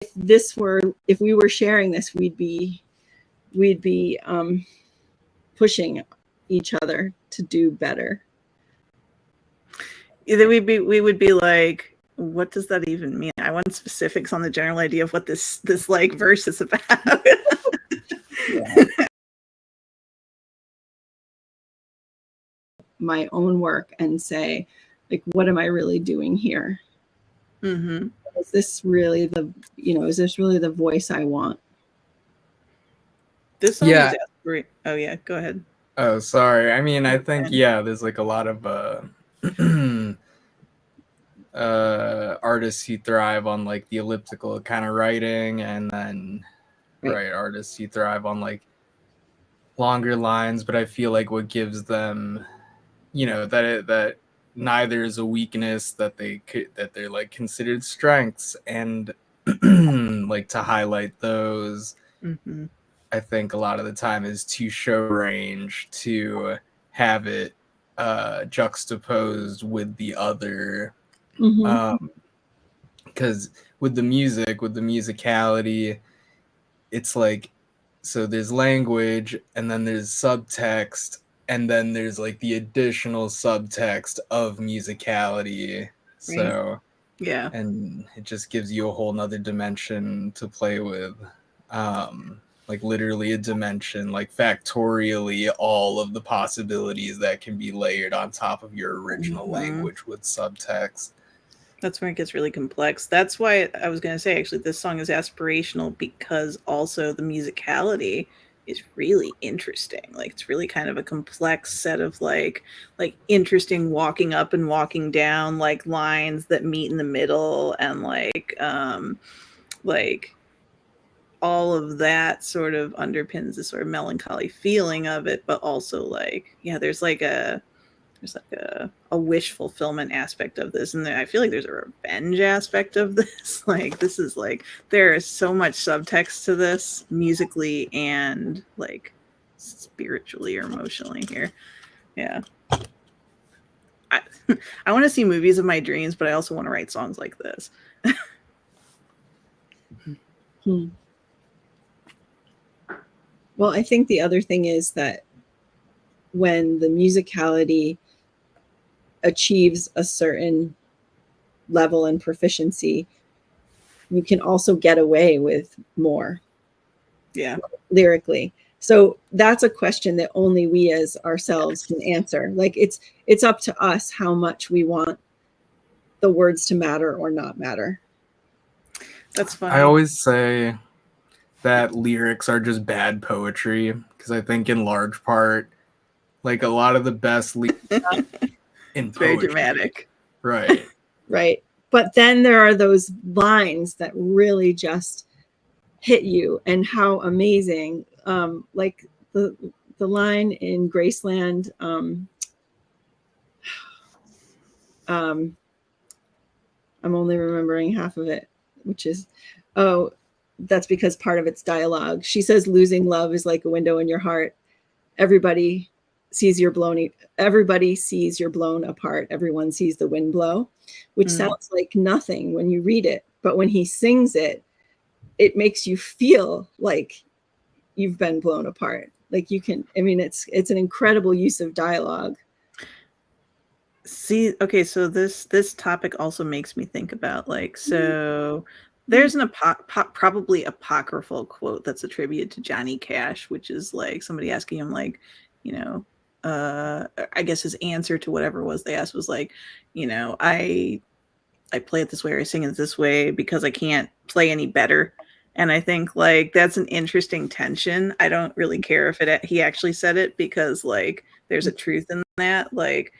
if we were sharing this, we'd be pushing each other to do better. Either we would be like, what does that even mean? I want specifics on the general idea of what this like verse is about. Yeah. My own work and say, like, what am I really doing here? Mm-hmm. Is this really the voice I want? This song is great. Oh yeah, go ahead. Oh, sorry. I mean, I think there's like a lot of artists who thrive on like the elliptical kind of writing, and then artists who thrive on like longer lines. But I feel like what gives them, that neither is a weakness, that they're like considered strengths, and like to highlight those. Mm-hmm. I think a lot of the time is to show range, to have it juxtaposed with the other. Because with the musicality, it's like, so there's language, and then there's subtext, and then there's like the additional subtext of musicality. So yeah, and it just gives you a whole nother dimension to play with. Like literally a dimension, like factorially all of the possibilities that can be layered on top of your original language with subtext. That's where it gets really complex. That's why I was going to say, actually, this song is aspirational, because also the musicality is really interesting. Like, it's really kind of a complex set of like interesting walking up and walking down, like lines that meet in the middle, and like all of that sort of underpins the sort of melancholy feeling of it, but also like, yeah, there's like a wish fulfillment aspect of this, and I feel like there's a revenge aspect of this. Like, this is like, there is so much subtext to this musically and like spiritually or emotionally here. Yeah. I want to see movies of my dreams, but I also want to write songs like this. Well, I think the other thing is that when the musicality achieves a certain level and proficiency, you can also get away with more. Yeah. Lyrically. So that's a question that only we as ourselves can answer. Like, it's up to us how much we want the words to matter or not matter. That's funny. I always say that lyrics are just bad poetry, because I think in large part, like, a lot of the best lyrics in poetry. Very dramatic. Right. Right. But then there are those lines that really just hit you, and how amazing. Like the line in Graceland, I'm only remembering half of it, which is, that's because part of it's dialogue. She says, losing love is like a window in your heart. Everybody sees you're blown apart. Everyone sees the wind blow, which sounds like nothing when you read it. But when he sings it, it makes you feel like you've been blown apart. Like, you can, I mean, it's an incredible use of dialogue. See, okay, so this topic also makes me think about, like, so there's an probably apocryphal quote that's attributed to Johnny Cash, which is like somebody asking him, like, you know, I guess his answer to whatever it was they asked was like, you know, I play it this way, or I sing it this way because I can't play any better. And I think, like, that's an interesting tension. I don't really care if he actually said it, because like there's a truth in that. Like,